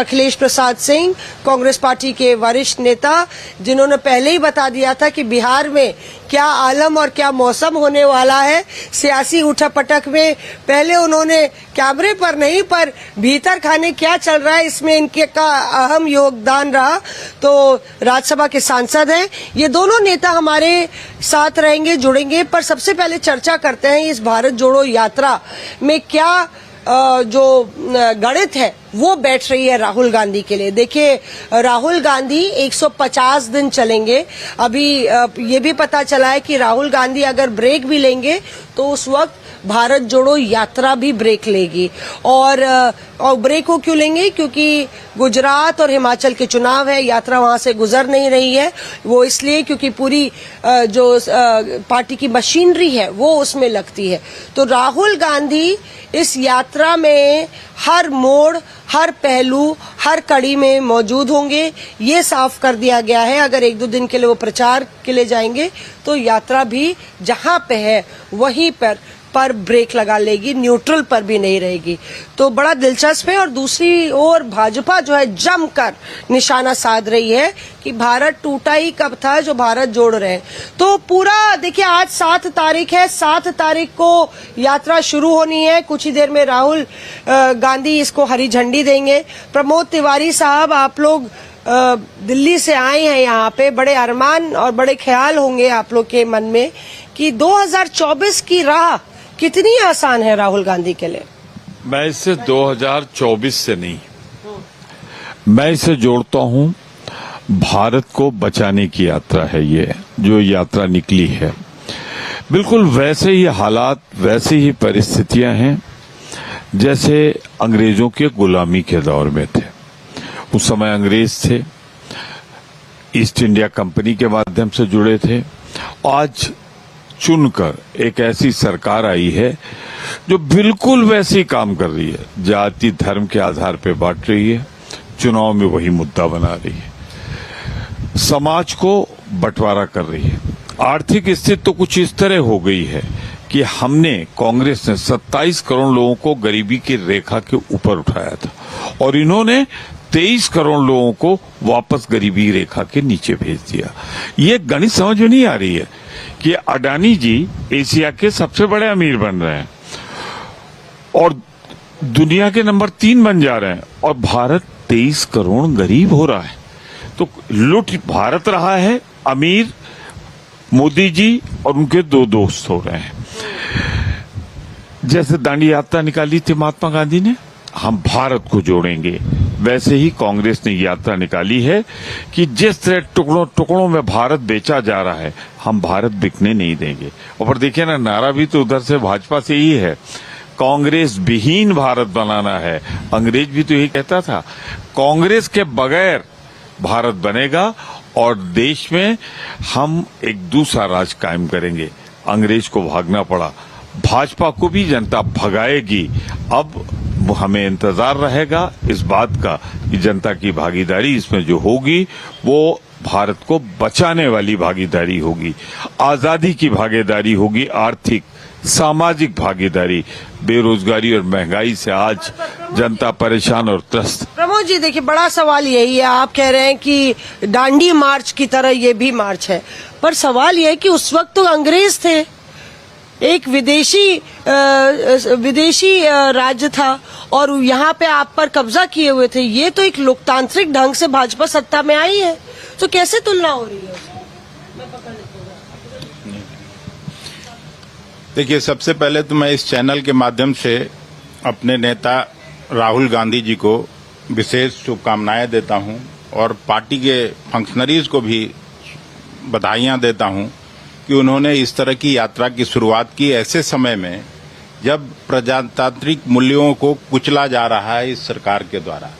Akhilesh Prasad Singh, Congress party के वरिष्ठ नेता, जिन्होंने पहले ही बता दिया था कि बिहार में क्या आलम और क्या मौसम होने वाला है। सियासी उठापटक में पहले उन्होंने कैमरे पर नहीं पर भीतर खाने क्या चल रहा है इसमें इनके का अहम योगदान रहा। तो राज्यसभा के सांसद हैं, ये दोनों नेता हमारे साथ रहेंगे, जुड़ेंगे। पर सबसे पहले चर्चा करते हैं इस भारत जोड़ो यात्रा में क्या जो गणित है वो बैठ रही है राहुल गांधी के लिए। देखिए, राहुल गांधी 150 दिन चलेंगे। अभी ये भी पता चला है कि राहुल गांधी अगर ब्रेक भी लेंगे तो उस वक्त भारत जोड़ो यात्रा भी ब्रेक लेगी। और ब्रेक वो क्यों लेंगे? क्योंकि गुजरात और हिमाचल के चुनाव है, यात्रा वहां से गुजर नहीं रही है। वो इसलिए क्योंकि पूरी जो पार्टी की मशीनरी है वो उसमें लगती है। तो राहुल गांधी इस यात्रा में हर मोड़, हर पहलू, हर कड़ी में मौजूद होंगे। ये साफ कर दिया गया है। अगर 1-2 दिन के लिए वो प्रचार के लिए जाएंगे तो यात्रा भी जहां पे है वहीं पर ब्रेक लगा लेगी, न्यूट्रल पर भी नहीं रहेगी। तो बड़ा दिलचस्प है। और दूसरी ओर भाजपा जो है जमकर निशाना साध रही है कि भारत टूटा ही कब था जो भारत जोड़ रहे हैं। तो पूरा देखिए, आज 7 तारीख है, 7 तारीख को यात्रा शुरू होनी है। कुछ ही देर में राहुल गांधी इसको हरी झंडी देंगे। प्रमोद तिवारी साहब, आप लोग दिल्ली से आए हैं यहाँ पे, बड़े अरमान और बड़े ख्याल होंगे आप लोग के मन में कि 2024 की राह कितनी आसान है राहुल गांधी के लिए। मैं इसे 2024 से नहीं, मैं इसे जोड़ता हूं भारत को बचाने की यात्रा है। ये जो यात्रा निकली है, बिल्कुल वैसे ही हालात, वैसे ही परिस्थितियां हैं जैसे अंग्रेजों के गुलामी के दौर में थे। उस समय अंग्रेज थे, ईस्ट इंडिया कंपनी के माध्यम से जुड़े थे। आज चुनकर एक ऐसी सरकार आई है जो बिल्कुल वैसे ही काम कर रही है, जाति धर्म के आधार पर बांट रही है, चुनाव में वही मुद्दा बना रही है, समाज को बंटवारा कर रही है। आर्थिक स्थिति तो कुछ इस तरह हो गई है कि हमने, कांग्रेस ने 27 करोड़ लोगों को गरीबी की रेखा के ऊपर उठाया था और इन्होंने 23 करोड़ लोगों को वापस गरीबी रेखा के नीचे भेज दिया। ये गणित समझ में नहीं आ रही है कि अडानी जी एशिया के सबसे बड़े अमीर बन रहे हैं और दुनिया के नंबर 3 बन जा रहे हैं और भारत 23 करोड़ गरीब हो रहा है। तो लूट भारत रहा है, अमीर मोदी जी और उनके 2 दोस्त हो रहे हैं। जैसे दांडी यात्रा निकाली थी महात्मा गांधी ने, हम भारत को जोड़ेंगे, वैसे ही कांग्रेस ने यात्रा निकाली है कि जिस तरह टुकड़ों टुकड़ों में भारत बेचा जा रहा है, हम भारत बिकने नहीं देंगे। और देखिए ना, नारा भी तो उधर से भाजपा से ही है, कांग्रेस विहीन भारत बनाना है। अंग्रेज भी तो यही कहता था, कांग्रेस के बगैर भारत बनेगा और देश में हम एक दूसरा राज कायम करेंगे। अंग्रेज को भागना पड़ा, भाजपा को भी जनता भगाएगी। अब हमें इंतजार रहेगा इस बात का कि जनता की भागीदारी इसमें जो होगी वो भारत को बचाने वाली भागीदारी होगी, आजादी की भागीदारी होगी, आर्थिक सामाजिक भागीदारी। बेरोजगारी और महंगाई से आज जनता परेशान और त्रस्त। प्रमोद जी, देखिए, बड़ा सवाल यही है, आप कह रहे हैं कि दांडी मार्च की तरह ये भी मार्च है, पर सवाल यह है कि उस वक्त तो अंग्रेज थे, एक विदेशी राज्य था और यहाँ पे आप पर कब्जा किए हुए थे। ये तो एक लोकतांत्रिक ढंग से भाजपा सत्ता में आई है, तो कैसे तुलना हो रही है? देखिए, सबसे पहले तो मैं इस चैनल के माध्यम से अपने नेता राहुल गांधी जी को विशेष शुभकामनाएं देता हूं और पार्टी के फंक्शनरीज को भी बधाइयां देता हूं कि उन्होंने इस तरह की यात्रा की शुरुआत की ऐसे समय में जब प्रजातांत्रिक मूल्यों को कुचला जा रहा है इस सरकार के द्वारा।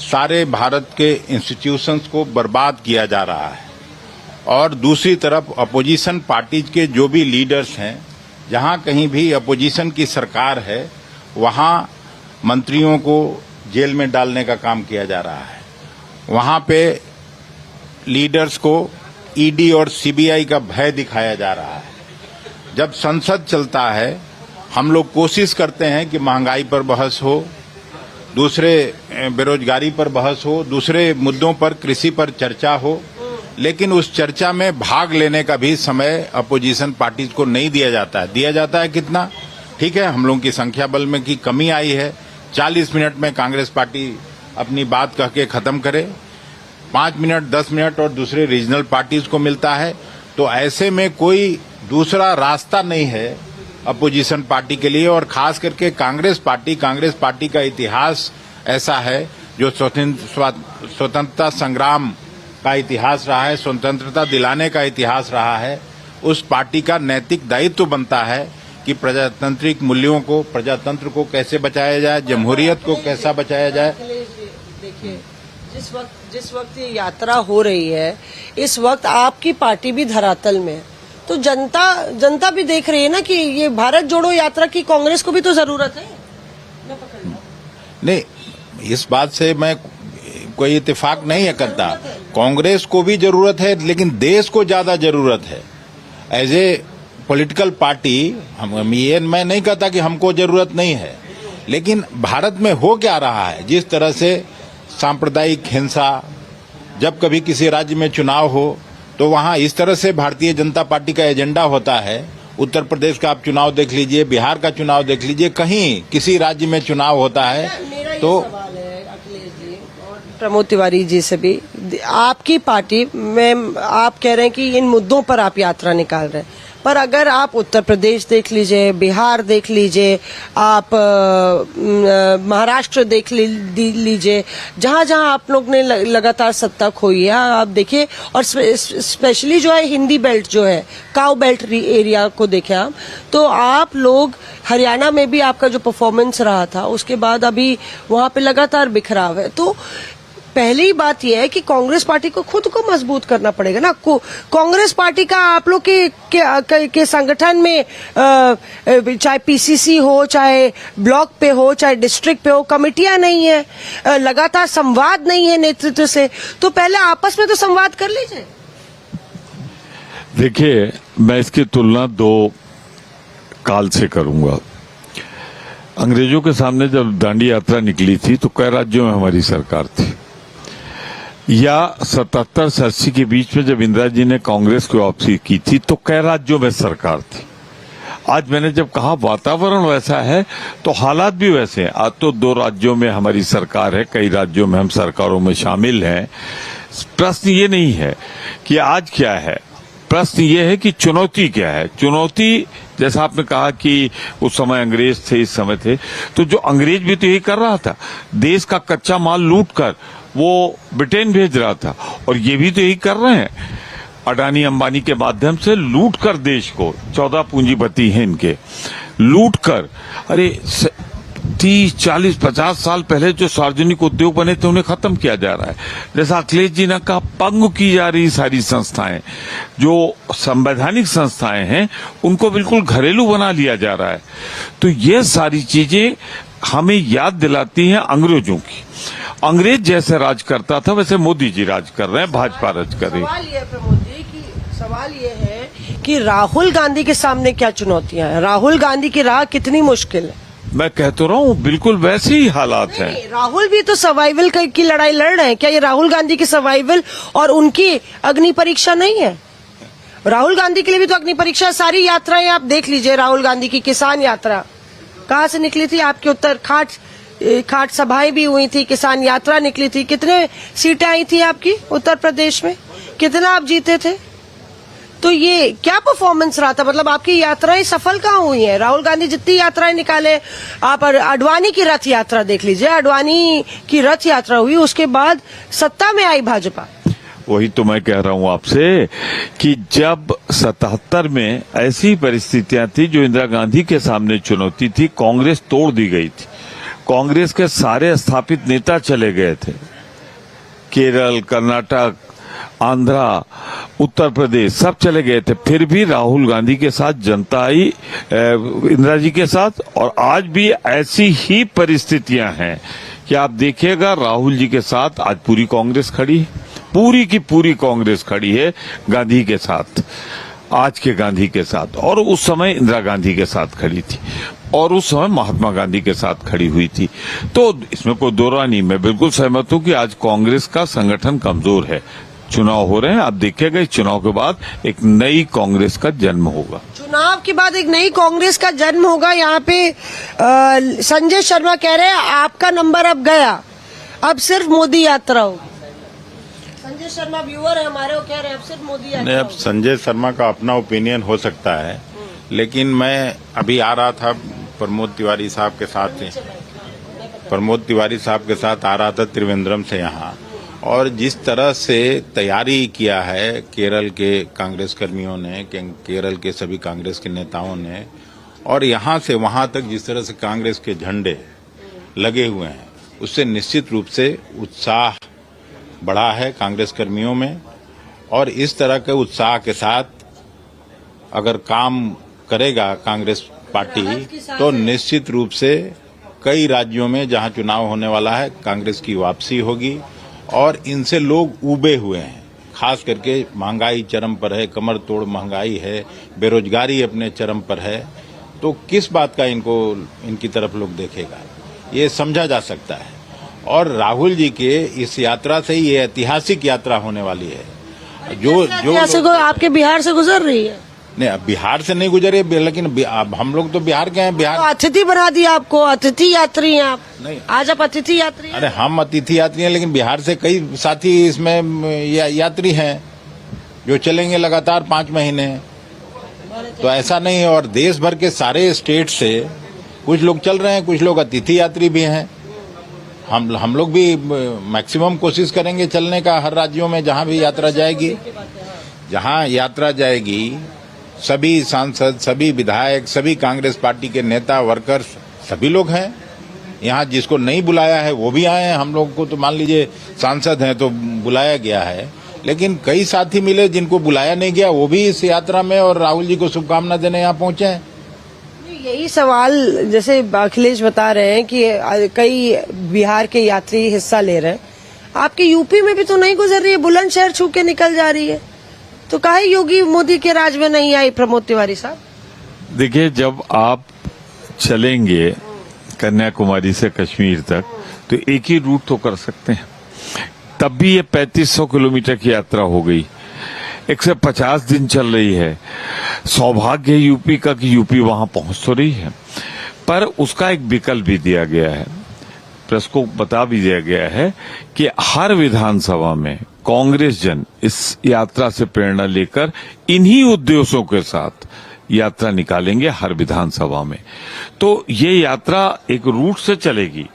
सारे भारत के इंस्टीट्यूशंस को बर्बाद किया जा रहा है और दूसरी तरफ अपोजिशन पार्टीज के जो भी लीडर्स हैं, जहां कहीं भी अपोजिशन की सरकार है वहां मंत्रियों को जेल में डालने का काम किया जा रहा है। वहां पे लीडर्स को ईडी और सीबीआई का भय दिखाया जा रहा है। जब संसद चलता है, हम लोग कोशिश करते हैं कि महंगाई पर बहस हो, दूसरे बेरोजगारी पर बहस हो, दूसरे मुद्दों पर, कृषि पर चर्चा हो, लेकिन उस चर्चा में भाग लेने का भी समय अपोजिशन पार्टीज को नहीं दिया जाता है। दिया जाता है कितना? ठीक है, हम लोगों की संख्या बल में की कमी आई है। 40 मिनट में कांग्रेस पार्टी अपनी बात कह के खत्म करे, 5 मिनट 10 मिनट और दूसरे रीजनल पार्टीज को मिलता है। तो ऐसे में कोई दूसरा रास्ता नहीं है अपोजिशन पार्टी के लिए, और खास करके कांग्रेस पार्टी का इतिहास ऐसा है जो स्वतंत्रता संग्राम का इतिहास रहा है, स्वतंत्रता दिलाने का इतिहास रहा है। उस पार्टी का नैतिक दायित्व बनता है कि प्रजातांत्रिक मूल्यों को, प्रजातंत्र को कैसे बचाया जाए, जमहूरियत को कैसा बचाया जाए। देखिए, जिस वक्त ये यात्रा हो रही है, इस वक्त आपकी पार्टी भी धरातल में है, तो जनता भी देख रही है ना कि ये भारत जोड़ो यात्रा की कांग्रेस को भी तो जरूरत है। नहीं, इस बात से मैं कोई इत्तेफाक नहीं करता। कांग्रेस को भी जरूरत है, लेकिन देश को ज्यादा जरूरत है। एज ए पॉलिटिकल पार्टी ये मैं नहीं कहता कि हमको जरूरत नहीं है, लेकिन भारत में हो क्या रहा है, जिस तरह से सांप्रदायिक हिंसा, जब कभी किसी राज्य में चुनाव हो तो वहां इस तरह से भारतीय जनता पार्टी का एजेंडा होता है। उत्तर प्रदेश का आप चुनाव देख लीजिए, बिहार का चुनाव देख लीजिए, कहीं किसी राज्य में चुनाव होता है तो प्रमोद तिवारी जी से भी, आपकी पार्टी में आप कह रहे हैं कि इन मुद्दों पर आप यात्रा निकाल रहे हैं, पर अगर आप उत्तर प्रदेश देख लीजिए, बिहार देख लीजिए, आप महाराष्ट्र देख लीजिए, जहां जहां आप लोग ने लगातार सत्ता खोई है, आप देखिए, और स्पेशली जो है हिंदी बेल्ट जो है, काउ बेल्ट एरिया को देखें आप, तो आप लोग हरियाणा में भी आपका जो परफॉर्मेंस रहा था, उसके बाद अभी वहां पे लगातार बिखराव है। तो पहली बात यह है कि कांग्रेस पार्टी को खुद को मजबूत करना पड़ेगा ना। कांग्रेस पार्टी का आप लोग के संगठन में चाहे पीसीसी हो, चाहे ब्लॉक पे हो, चाहे डिस्ट्रिक्ट पे हो, कमेटियां नहीं है, लगातार संवाद नहीं है नेतृत्व से, तो पहले आपस में तो संवाद कर लीजिए। देखिए, मैं इसकी तुलना 2 काल से करूंगा। अंग्रेजों के सामने जब दांडी यात्रा निकली थी तो कई राज्यों में हमारी सरकार थी, या 77 से 80 के बीच में जब इंदिरा जी ने कांग्रेस की वापसी की थी तो कई राज्यों में सरकार थी। आज मैंने जब कहा वातावरण वैसा है तो हालात भी वैसे हैं। आज तो 2 राज्यों में हमारी सरकार है, कई राज्यों में हम सरकारों में शामिल हैं। प्रश्न ये नहीं है कि आज क्या है, प्रश्न ये है कि चुनौती क्या है। चुनौती, जैसा आपने कहा कि उस समय अंग्रेज थे, इस समय थे, तो जो अंग्रेज भी तो यही कर रहा था, देश का कच्चा माल लूट कर वो ब्रिटेन भेज रहा था, और ये भी तो यही कर रहे हैं। अडानी अंबानी के माध्यम से लूट कर देश को, 14 पूंजीपति हैं इनके, लूट कर, अरे 30, 40, 50 साल पहले जो सार्वजनिक उद्योग बने थे उन्हें खत्म किया जा रहा है। जैसा अखिलेश जी ने कहा, पंग की जा रही सारी संस्थाएं, जो संवैधानिक संस्थाएं हैं उनको बिल्कुल घरेलू बना लिया जा रहा है। तो ये सारी चीजें हमें याद दिलाती हैं अंग्रेजों की। अंग्रेज जैसे राज करता था वैसे मोदी जी राज कर रहे हैं, भाजपा राज कर रही है। सवाल ये है प्रमोद जी सवाल ये है कि राहुल गांधी के सामने क्या चुनौतियां हैं, राहुल गांधी की राह कितनी मुश्किल है। मैं कह तो रहा हूँ बिल्कुल वैसे ही हालात हैं। राहुल भी तो सर्वाइवल की लड़ाई लड़ रहे हैं, क्या ये राहुल गांधी की सर्वाइवल और उनकी अग्नि परीक्षा नहीं है? राहुल गांधी के लिए भी तो अग्नि परीक्षा। सारी यात्राएं आप देख लीजिए, राहुल गांधी की किसान यात्रा कहाँ से निकली थी, आपके उत्तर खाट सभाएं भी हुई थी, किसान यात्रा निकली थी, कितने सीटें आई थी आपकी उत्तर प्रदेश में, कितना आप जीते थे? तो ये क्या परफॉर्मेंस रहा था? मतलब आपकी यात्राएं सफल कहाँ हुई हैं? राहुल गांधी जितनी यात्राएं निकाले, आप अडवाणी की रथ यात्रा देख लीजिए, अडवाणी की रथ यात्रा हुई, उसके बाद सत्ता में आई भाजपा। वही तो मैं कह रहा हूं आपसे कि जब 77 में ऐसी परिस्थितियां थी जो इंदिरा गांधी के सामने चुनौती थी, कांग्रेस तोड़ दी गई थी, कांग्रेस के सारे स्थापित नेता चले गए थे, केरल, कर्नाटक, आंध्रा, उत्तर प्रदेश सब चले गए थे, फिर भी राहुल गांधी के साथ जनता आई, इंदिरा जी के साथ। और आज भी ऐसी ही परिस्थितियां हैं कि आप देखिएगा राहुल जी के साथ आज पूरी कांग्रेस खड़ी है, पूरी की पूरी कांग्रेस खड़ी है गांधी के साथ, आज के गांधी के साथ, और उस समय इंदिरा गांधी के साथ खड़ी थी। और उस समय महात्मा गांधी के साथ खड़ी हुई थी। तो इसमें कोई दो राय नहीं, मैं बिल्कुल सहमत हूं कि आज कांग्रेस का संगठन कमजोर है। चुनाव हो रहे हैं, आप देखिएगा इस चुनाव के बाद एक नई कांग्रेस का जन्म होगा। चुनाव के बाद एक नई कांग्रेस का जन्म होगा। यहाँ पे संजय शर्मा कह रहे हैं आपका नंबर अब गया, अब सिर्फ मोदी यात्रा होगी। संजय शर्मा व्यूअर है हमारे, वो कह रहे हैं अब सिर्फ मोदी यात्रा नहीं, अब होगी। संजय शर्मा का अपना ओपिनियन हो सकता है, लेकिन मैं अभी आ रहा था प्रमोद तिवारी साहब के साथ आ रहा था त्रिवेंद्रम से यहाँ, और जिस तरह से तैयारी किया है केरल के कांग्रेस कर्मियों ने, केरल के सभी कांग्रेस के नेताओं ने, और यहाँ से वहाँ तक जिस तरह से कांग्रेस के झंडे लगे हुए हैं, उससे निश्चित रूप से उत्साह बढ़ा है कांग्रेस कर्मियों में। और इस तरह के उत्साह के साथ अगर काम करेगा कांग्रेस पार्टी तो निश्चित रूप से कई राज्यों में जहां चुनाव होने वाला है कांग्रेस की वापसी होगी। और इनसे लोग उबे हुए हैं, खास करके महंगाई चरम पर है, कमर तोड़ महंगाई है, बेरोजगारी अपने चरम पर है, तो किस बात का इनकी तरफ लोग देखेगा, ये समझा जा सकता है। और राहुल जी के इस यात्रा से ये ऐतिहासिक यात्रा होने वाली है। जो आपके बिहार से गुजर रही है। नहीं, अब बिहार से नहीं गुजरे, लेकिन अब हम लोग तो बिहार के हैं। बिहार तो अतिथि बना दिया आपको, अतिथि यात्री हैं आप। नहीं, आज आप अतिथि यात्री हैं। अरे हम अतिथि यात्री हैं, लेकिन बिहार से कई साथी इसमें यात्री हैं जो चलेंगे लगातार 5 महीने। तो ऐसा नहीं है। और देश भर के सारे स्टेट से कुछ लोग चल रहे हैं, कुछ लोग अतिथि यात्री भी हैं। हम लोग भी मैक्सिमम कोशिश करेंगे चलने का हर राज्यों में जहां भी यात्रा जाएगी। जहां यात्रा जाएगी सभी सांसद, सभी विधायक, सभी कांग्रेस पार्टी के नेता, वर्कर्स सभी लोग हैं। यहाँ जिसको नहीं बुलाया है वो भी आए हैं। हम लोग को तो मान लीजिए सांसद हैं तो बुलाया गया है, लेकिन कई साथी मिले जिनको बुलाया नहीं गया, वो भी इस यात्रा में और राहुल जी को शुभकामना देने यहाँ पहुंचे हैं। यही सवाल जैसे अखिलेश बता रहे हैं कि कई बिहार के यात्री हिस्सा ले रहे हैं, आपके यूपी में भी तो नहीं गुजर रही है, बुलंदशहर छू के निकल जा रही है, तो काहे योगी मोदी के राज में नहीं आई प्रमोद तिवारी साहब? देखिए, जब आप चलेंगे कन्याकुमारी से कश्मीर तक तो एक ही रूट तो कर सकते हैं। तब भी ये 3500 किलोमीटर की यात्रा हो गई, 150 दिन चल रही है। सौभाग्य है यूपी का कि यूपी वहां पहुंच तो रही है, पर उसका एक विकल्प भी दिया गया है, प्रेस को बता भी दिया गया है कि हर विधानसभा में कांग्रेस जन इस यात्रा से प्रेरणा लेकर इन्हीं उद्देश्यों के साथ यात्रा निकालेंगे हर विधानसभा में। तो ये यात्रा एक रूट से चलेगी,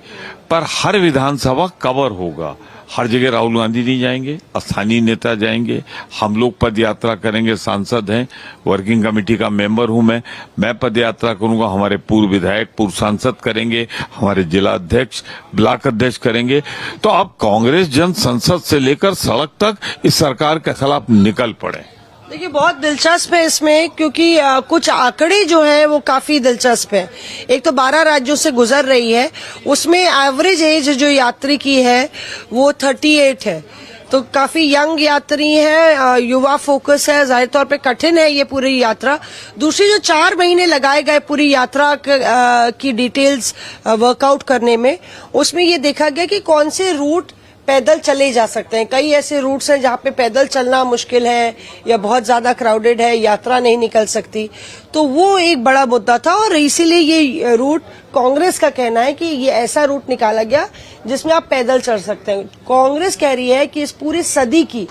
पर हर विधानसभा कवर होगा। हर जगह राहुल गांधी नहीं जाएंगे, स्थानीय नेता जाएंगे, हम लोग पद यात्रा करेंगे, सांसद हैं, वर्किंग कमेटी का मेंबर हूं मैं पद यात्रा करूंगा, हमारे पूर्व विधायक, पूर्व सांसद करेंगे, हमारे जिला अध्यक्ष, ब्लॉक अध्यक्ष करेंगे। तो अब कांग्रेस जन संसद से लेकर सड़क तक इस सरकार के खिलाफ निकल पड़े। देखिए, बहुत दिलचस्प है इसमें, क्योंकि कुछ आंकड़े जो है वो काफी दिलचस्प है। एक तो 12 राज्यों से गुजर रही है, उसमें एवरेज एज जो यात्री की है वो 38 है, तो काफी यंग यात्री है, युवा फोकस है। जाहिर तौर पे कठिन है ये पूरी यात्रा। दूसरी जो 4 महीने लगाए गए पूरी यात्रा की डिटेल्स वर्कआउट करने में, उसमें ये देखा गया कि कौन से रूट पैदल चले जा सकते हैं। कई ऐसे रूट्स हैं जहां पे पैदल चलना मुश्किल है या बहुत ज्यादा क्राउडेड है, यात्रा नहीं निकल सकती, तो वो एक बड़ा मुद्दा था। और इसीलिए ये रूट, कांग्रेस का कहना है कि ये ऐसा रूट निकाला गया जिसमें आप पैदल चल सकते हैं। कांग्रेस कह रही है कि इस पूरी सदी की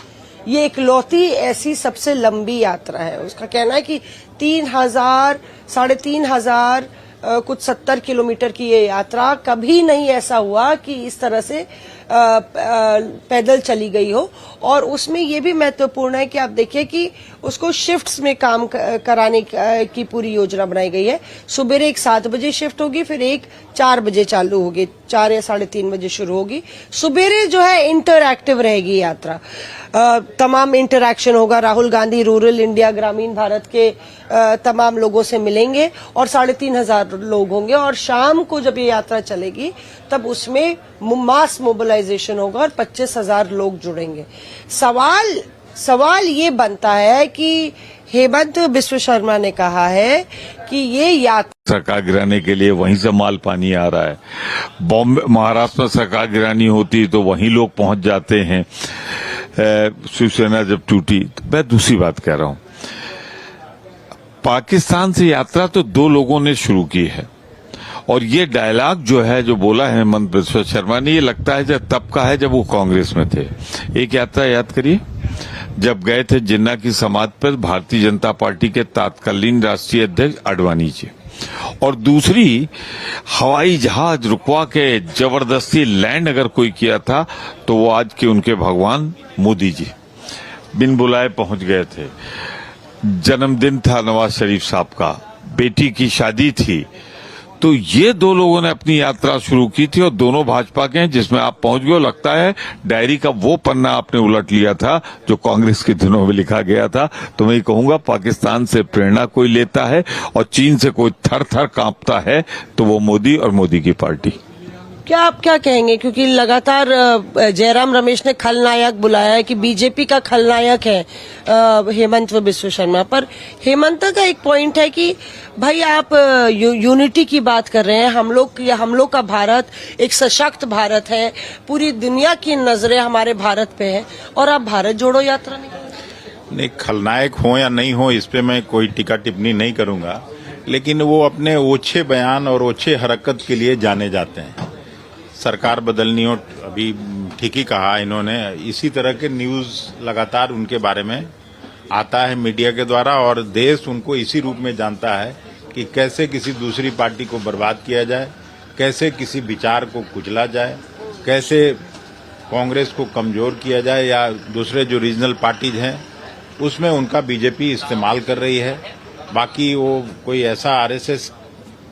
ये इकलौती ऐसी सबसे लंबी यात्रा है। उसका कहना है कि 3,000, 3,500 कुछ 70 किलोमीटर की ये यात्रा, कभी नहीं ऐसा हुआ कि इस तरह से पैदल चली गई हो। और उसमें ये भी महत्वपूर्ण है कि आप देखिए कि उसको शिफ्ट्स में काम कराने की पूरी योजना बनाई गई है। सुबह एक 7 बजे शिफ्ट होगी, फिर एक 4 बजे चालू होगी, 4 या 3:30 बजे शुरू होगी। सुबह जो है इंटरएक्टिव रहेगी यात्रा, तमाम इंटरैक्शन होगा। राहुल गांधी रूरल इंडिया, ग्रामीण भारत के तमाम लोगों से मिलेंगे और 3,500 लोग होंगे। और शाम को जब ये यात्रा चलेगी तब उसमें मास मोबिलाइजेशन होगा और 25,000 लोग जुड़ेंगे। सवाल ये बनता है कि हेमंत बिस्व शर्मा ने कहा है कि ये यात्रा सरकार गिराने के लिए वहीं से माल पानी आ रहा है। बॉम्बे महाराष्ट्र में सरकार गिरानी होती तो वहीं लोग पहुंच जाते हैं। शिवसेना जब टूटी, तो मैं दूसरी बात कह रहा हूं, पाकिस्तान से यात्रा तो दो लोगों ने शुरू की है, और ये डायलॉग जो है, जो बोला है हेमंत बिस्वा शर्मा ने, ये लगता है जब तब का है जब वो कांग्रेस में थे। एक यात्रा याद करिए, जब गए थे जिन्ना की समाधि पर भारतीय जनता पार्टी के तत्कालीन राष्ट्रीय अध्यक्ष आडवाणी जी, और दूसरी हवाई जहाज रुकवा के जबरदस्ती लैंड अगर कोई किया था तो वो आज के उनके भगवान मोदी जी बिन बुलाए पहुंच गए थे। जन्मदिन था नवाज शरीफ साहब का, बेटी की शादी थी, तो ये दो लोगों ने अपनी यात्रा शुरू की थी और दोनों भाजपा के हैं, जिसमें आप पहुंच गए। लगता है डायरी का वो पन्ना आपने उलट लिया था जो कांग्रेस के दिनों में लिखा गया था। तो मैं ये कहूंगा, पाकिस्तान से प्रेरणा कोई लेता है और चीन से कोई थर थर कांपता है तो वो मोदी और मोदी की पार्टी। क्या आप क्या कहेंगे, क्योंकि लगातार जयराम रमेश ने खलनायक बुलाया है कि बीजेपी का खलनायक है हेमंत व बिस्वा शर्मा, पर हेमंत का एक पॉइंट है कि भाई आप यूनिटी की बात कर रहे हैं, हम लोग का भारत एक सशक्त भारत है, पूरी दुनिया की नजरें हमारे भारत पे है, और आप भारत जोड़ो यात्रा नहीं, खलनायक हो या नहीं हो इस पे मैं कोई टीका टिप्पणी नहीं करूंगा, लेकिन वो अपने ओछे बयान और ओछे हरकत के लिए जाने जाते हैं। सरकार बदलनी हो, अभी ठीक ही कहा इन्होंने, इसी तरह के न्यूज लगातार उनके बारे में आता है मीडिया के द्वारा, और देश उनको इसी रूप में जानता है कि कैसे किसी दूसरी पार्टी को बर्बाद किया जाए, कैसे किसी विचार को कुचला जाए, कैसे कांग्रेस को कमजोर किया जाए, या दूसरे जो रीजनल पार्टीज हैं उसमें उनका बीजेपी इस्तेमाल कर रही है। बाकी वो कोई ऐसा आरएसएस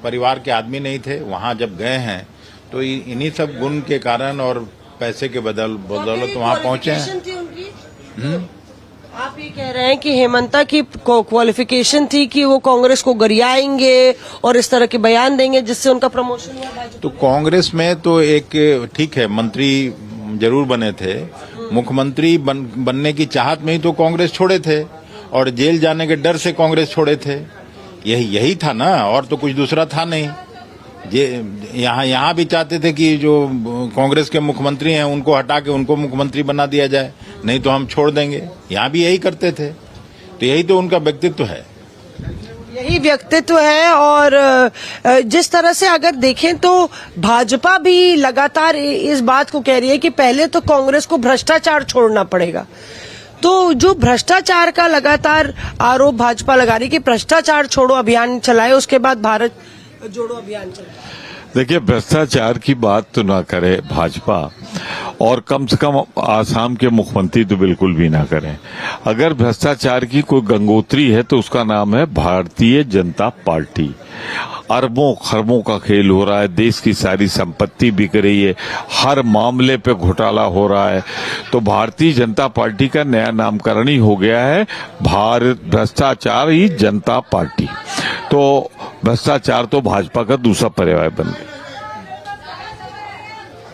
परिवार के आदमी नहीं थे, वहां जब गए हैं तो इन्हीं सब गुण के कारण और पैसे के बदौलत वहां पहुंचे हैं। आप ये कह रहे हैं कि हेमंता की क्वालिफिकेशन थी कि वो कांग्रेस को गरियाएंगे और इस तरह के बयान देंगे जिससे उनका प्रमोशन हुआ भाजपा। तो कांग्रेस में तो एक ठीक है, मंत्री जरूर बने थे, मुख्यमंत्री बनने की चाहत में ही तो कांग्रेस छोड़े थे, और जेल जाने के डर से कांग्रेस छोड़े थे। यही था ना, और तो कुछ दूसरा था नहीं। यहाँ भी चाहते थे कि जो कांग्रेस के मुख्यमंत्री हैं उनको हटा के उनको मुख्यमंत्री बना दिया जाए, नहीं तो हम छोड़ देंगे। यहाँ भी यही करते थे, तो यही तो उनका व्यक्तित्व है। यही व्यक्तित्व है, और जिस तरह से अगर देखें तो भाजपा भी लगातार इस बात को कह रही है कि पहले तो कांग्रेस को भ्रष्टाचार छोड़ना पड़ेगा। तो जो भ्रष्टाचार का लगातार आरोप भाजपा लगा रही कि भ्रष्टाचार छोड़ो अभियान चलाए, उसके बाद भारत जोड़ो अभियान चलाए। देखिए, भ्रष्टाचार की बात तो ना करे भाजपा, और कम से कम आसाम के मुख्यमंत्री तो बिल्कुल भी ना करें। अगर भ्रष्टाचार की कोई गंगोत्री है तो उसका नाम है भारतीय जनता पार्टी। अरबों खरबों का खेल हो रहा है, देश की सारी संपत्ति बिक रही है, हर मामले पे घोटाला हो रहा है। तो भारतीय जनता पार्टी का नया नामकरण ही हो गया है भारत भ्रष्टाचार ही जनता पार्टी। तो भ्रष्टाचार तो भाजपा का दूसरा पर्याय बन गया।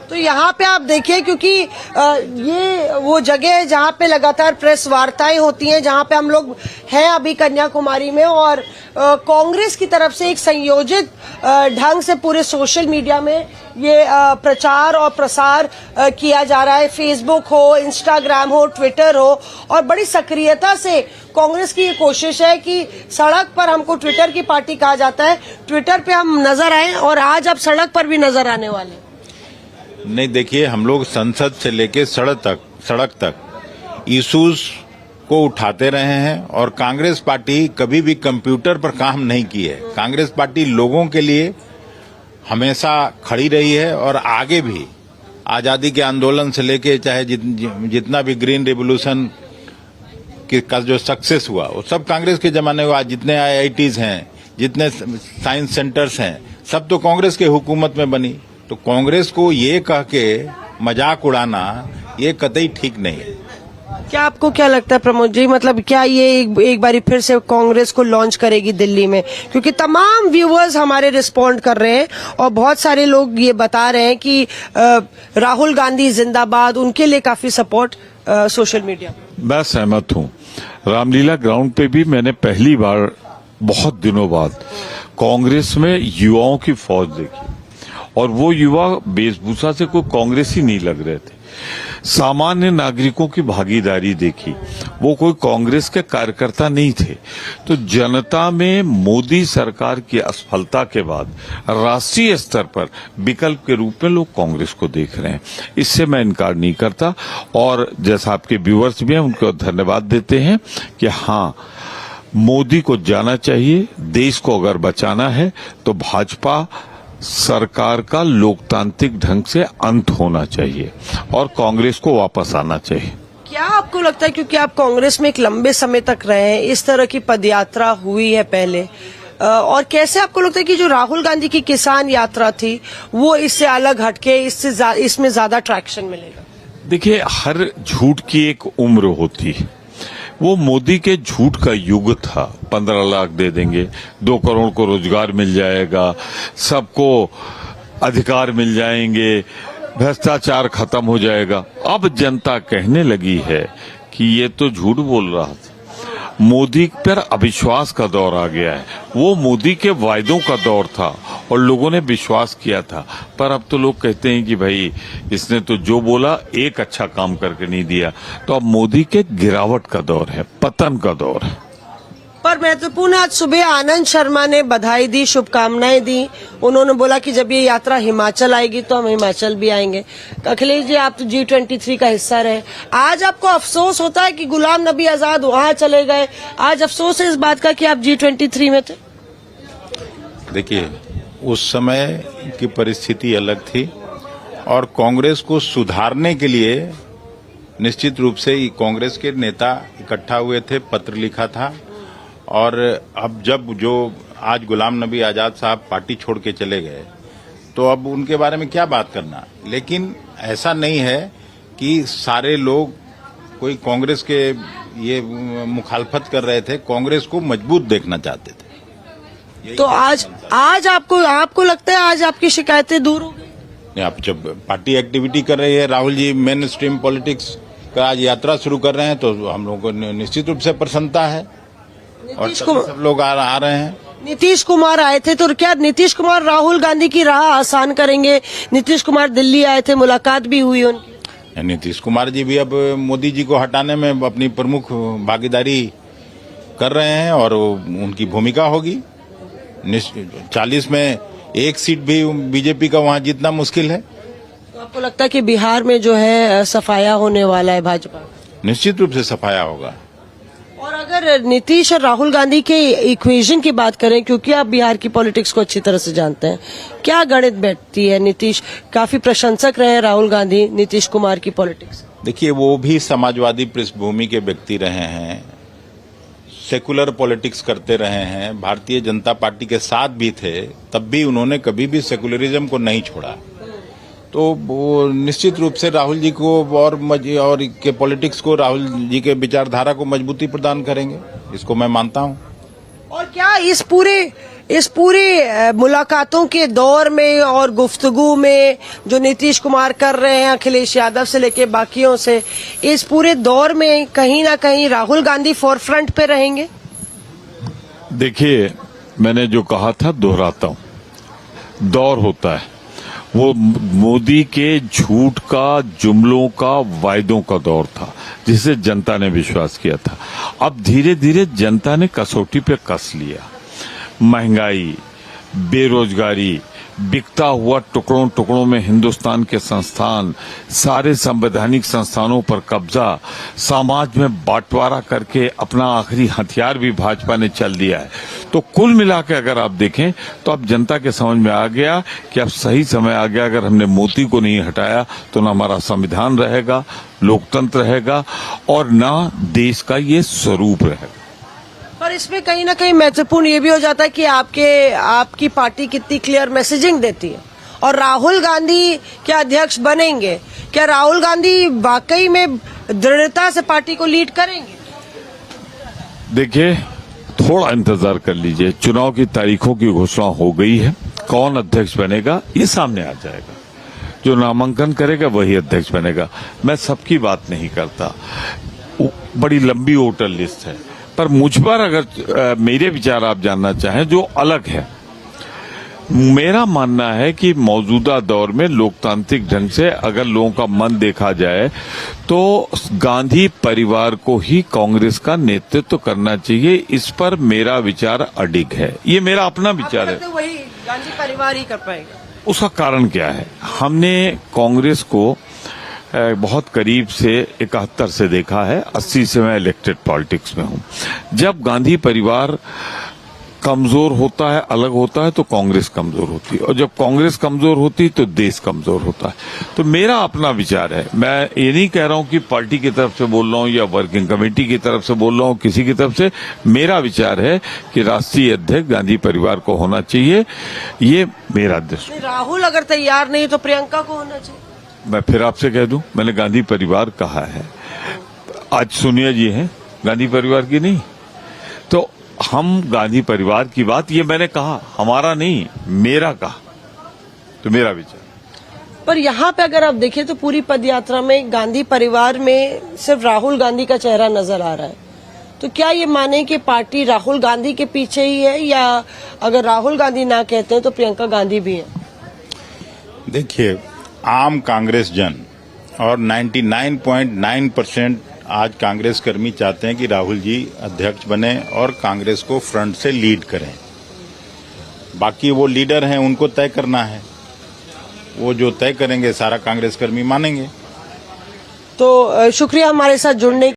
तो यहाँ पे आप देखिए, क्योंकि ये वो जगह है जहाँ पे लगातार प्रेस वार्ताएं होती हैं, जहाँ पे हम लोग हैं अभी कन्याकुमारी में, और कांग्रेस की तरफ से एक संयोजित ढंग से पूरे सोशल मीडिया में ये प्रचार और प्रसार किया जा रहा है। फेसबुक हो, इंस्टाग्राम हो, ट्विटर हो, और बड़ी सक्रियता से कांग्रेस की ये कोशिश है कि सड़क पर, हमको ट्विटर की पार्टी कहा जाता है, ट्विटर पे हम नजर आए, और आज अब सड़क पर भी नजर आने वाले। नहीं, देखिए, हम लोग संसद से लेके सड़क तक इश्यूज को उठाते रहे हैं, और कांग्रेस पार्टी कभी भी कंप्यूटर पर काम नहीं की है। कांग्रेस पार्टी लोगों के लिए हमेशा खड़ी रही है, और आगे भी आजादी के आंदोलन से लेके चाहे जितना भी ग्रीन रेवोल्यूशन का जो सक्सेस हुआ वो सब कांग्रेस के जमाने हुआ। जितने IITs हैं, जितने साइंस सेंटर्स हैं, सब तो कांग्रेस के हुकूमत में बनी। तो कांग्रेस को ये कह के मजाक उड़ाना ये कतई ठीक नहीं है। क्या आपको क्या लगता है प्रमोद जी, मतलब क्या ये एक बारी फिर से कांग्रेस को लॉन्च करेगी दिल्ली में? क्योंकि तमाम व्यूअर्स हमारे रिस्पॉन्ड कर रहे हैं, और बहुत सारे लोग ये बता रहे हैं कि राहुल गांधी जिंदाबाद, उनके लिए काफी सपोर्ट सोशल मीडिया। मैं सहमत हूँ। रामलीला ग्राउंड पे भी मैंने पहली बार बहुत दिनों बाद कांग्रेस में युवाओं की फौज देखी, और वो युवा वेशभूषा से कोई कांग्रेसी नहीं लग रहे थे। सामान्य नागरिकों की भागीदारी देखी, वो कोई कांग्रेस के कार्यकर्ता नहीं थे। तो जनता में मोदी सरकार की असफलता के बाद राष्ट्रीय स्तर पर विकल्प के रूप में लोग कांग्रेस को देख रहे हैं। इससे मैं इनकार नहीं करता, और जैसा आपके व्यूअर्स भी हैं उनको धन्यवाद देते हैं कि हाँ, मोदी को जाना चाहिए। देश को अगर बचाना है तो भाजपा सरकार का लोकतांत्रिक ढंग से अंत होना चाहिए और कांग्रेस को वापस आना चाहिए। क्या आपको लगता है, क्योंकि आप कांग्रेस में एक लंबे समय तक रहे हैं, इस तरह की पदयात्रा हुई है पहले, और कैसे आपको लगता है कि जो राहुल गांधी की किसान यात्रा थी वो इससे अलग हटके इसमें ज्यादा ट्रैक्शन मिलेगा? देखिए, हर झूठ की एक उम्र होती है। वो मोदी के झूठ का युग था। 15 लाख दे देंगे, 2 करोड़ को रोजगार मिल जाएगा, सबको अधिकार मिल जाएंगे, भ्रष्टाचार खत्म हो जाएगा। अब जनता कहने लगी है कि ये तो झूठ बोल रहा था। मोदी पर अविश्वास का दौर आ गया है। वो मोदी के वायदों का दौर था और लोगों ने विश्वास किया था, पर अब तो लोग कहते हैं कि भाई इसने तो जो बोला एक अच्छा काम करके नहीं दिया। तो अब मोदी के गिरावट का दौर है, पतन का दौर है। पर महत्वपूर्ण, आज सुबह आनंद शर्मा ने बधाई दी, शुभकामनाएं दी। उन्होंने बोला कि जब ये यात्रा हिमाचल आएगी तो हम हिमाचल भी आएंगे। अखिलेश जी, आप तो G23 का हिस्सा रहे, आज आपको अफसोस होता है कि गुलाम नबी आजाद वहां चले गए? आज अफसोस है इस बात का कि आप G23 में थे? देखिए, उस समय की परिस्थिति अलग थी और कांग्रेस को सुधारने के लिए निश्चित रूप से कांग्रेस के नेता इकट्ठा हुए थे, पत्र लिखा था। और अब जब जो आज गुलाम नबी आजाद साहब पार्टी छोड़ के चले गए तो अब उनके बारे में क्या बात करना। लेकिन ऐसा नहीं है कि सारे लोग कोई कांग्रेस के ये मुखालफत कर रहे थे, कांग्रेस को मजबूत देखना चाहते थे। तो आज आपको लगता है आज आपकी शिकायतें दूर हो गई? आप जब पार्टी एक्टिविटी कर रही है, Rahul ji main stream politics का आज यात्रा शुरू कर रहे हैं, तो हम लोगों को निश्चित रूप से प्रसन्नता है और सब लोग आ रहे हैं। नीतीश कुमार आए थे, तो क्या नीतीश कुमार राहुल गांधी की राह आसान करेंगे? नीतीश कुमार दिल्ली आए थे, मुलाकात भी हुई उनकी। नीतीश कुमार जी भी अब मोदी जी को हटाने में अपनी प्रमुख भागीदारी कर रहे हैं और उनकी भूमिका होगी। 40 में एक सीट भी बीजेपी का वहां जीतना मुश्किल है। तो आपको लगता है कि बिहार में जो है सफाया होने वाला है भाजपा? निश्चित रूप से सफाया होगा। और अगर नीतीश और राहुल गांधी के इक्वेशन की बात करें, क्योंकि आप बिहार की पॉलिटिक्स को अच्छी तरह से जानते हैं, क्या गणित बैठती है? नीतीश काफी प्रशंसक रहे, राहुल गांधी नीतीश कुमार की पॉलिटिक्स। देखिए, वो भी समाजवादी पृष्ठभूमि के व्यक्ति रहे हैं, सेकुलर पॉलिटिक्स करते रहे हैं, भारतीय जनता पार्टी के साथ भी थे, तब भी उन्होंने कभी भी सेकुलरिज्म को नहीं छोड़ा। तो वो निश्चित रूप से राहुल जी को और के पॉलिटिक्स को, राहुल जी के विचारधारा को मजबूती प्रदान करेंगे, इसको मैं मानता हूं। और क्या इस पूरे मुलाकातों के दौर में और गुफ्तगू में जो नीतीश कुमार कर रहे हैं अखिलेश यादव से लेके बाकियों से, इस पूरे दौर में कहीं ना कहीं राहुल गांधी फोरफ्रंट पे रहेंगे? देखिए, मैंने जो कहा था दोहराता हूं, दौर होता है वो मोदी के झूठ का, जुमलों का, वायदों का दौर था जिसे जनता ने विश्वास किया था। अब धीरे धीरे जनता ने कसौटी पे कस लिया। महंगाई, बेरोजगारी, बिकता हुआ टुकड़ों टुकड़ों में हिंदुस्तान के संस्थान, सारे संवैधानिक संस्थानों पर कब्जा, समाज में बांटवारा करके अपना आखिरी हथियार भी भाजपा ने चल दिया है। तो कुल मिला के अगर आप देखें तो अब जनता के समझ में आ गया कि अब सही समय आ गया। अगर हमने मोदी को नहीं हटाया तो न हमारा संविधान रहेगा, लोकतंत्र रहेगा और न देश का ये स्वरूप रहेगा। पर इसमें कहीं ना कहीं महत्वपूर्ण ये भी हो जाता है कि आपकी पार्टी कितनी क्लियर मैसेजिंग देती है। और राहुल गांधी क्या अध्यक्ष बनेंगे? क्या राहुल गांधी वाकई में दृढ़ता से पार्टी को लीड करेंगे? देखिए, थोड़ा इंतजार कर लीजिए। चुनाव की तारीखों की घोषणा हो गई है, कौन अध्यक्ष बनेगा ये सामने आ जाएगा। जो नामांकन करेगा वही अध्यक्ष बनेगा। मैं सबकी बात नहीं करता, बड़ी लंबी वोटर लिस्ट है। पर मुझ पर अगर मेरे विचार आप जानना चाहें जो अलग है, मेरा मानना है कि मौजूदा दौर में लोकतांत्रिक ढंग से अगर लोगों का मन देखा जाए तो गांधी परिवार को ही कांग्रेस का नेतृत्व करना चाहिए। इस पर मेरा विचार अडिग है, ये मेरा अपना विचार है। वही गांधी परिवार ही कर पाएगा। उसका कारण क्या है? हमने कांग्रेस को बहुत करीब से 71 से देखा है, 80 से मैं इलेक्टेड पॉलिटिक्स में हूं। जब गांधी परिवार कमजोर होता है, अलग होता है, तो कांग्रेस कमजोर होती है, और जब कांग्रेस कमजोर होती है तो देश कमजोर होता है। तो मेरा अपना विचार है, मैं ये नहीं कह रहा हूं कि पार्टी की तरफ से बोल रहा हूं या वर्किंग कमेटी की तरफ से बोल रहा हूं, किसी की तरफ से। मेरा विचार है कि राष्ट्रीय अध्यक्ष गांधी परिवार को होना चाहिए, ये मेरा दृष्टि। राहुल अगर तैयार नहीं तो प्रियंका को होना चाहिए। मैं फिर आपसे कह दूं, मैंने गांधी परिवार कहा है, आज सोनिया जी हैं गांधी परिवार की नहीं, तो हम गांधी परिवार की बात, ये मैंने कहा, हमारा नहीं, मेरा कहा, तो मेरा विचार। पर यहाँ पे अगर आप देखें तो पूरी पदयात्रा में गांधी परिवार में सिर्फ राहुल गांधी का चेहरा नजर आ रहा है। तो क्या ये माने कि पार्टी राहुल गांधी के पीछे ही है, या अगर राहुल गांधी ना कहते हैं तो प्रियंका गांधी भी है? देखिए, आम कांग्रेस जन और 99.9% आज कांग्रेस कर्मी चाहते हैं कि राहुल जी अध्यक्ष बने और कांग्रेस को फ्रंट से लीड करें। बाकी वो लीडर हैं, उनको तय करना है, वो जो तय करेंगे सारा कांग्रेस कर्मी मानेंगे। तो शुक्रिया हमारे साथ जुड़ने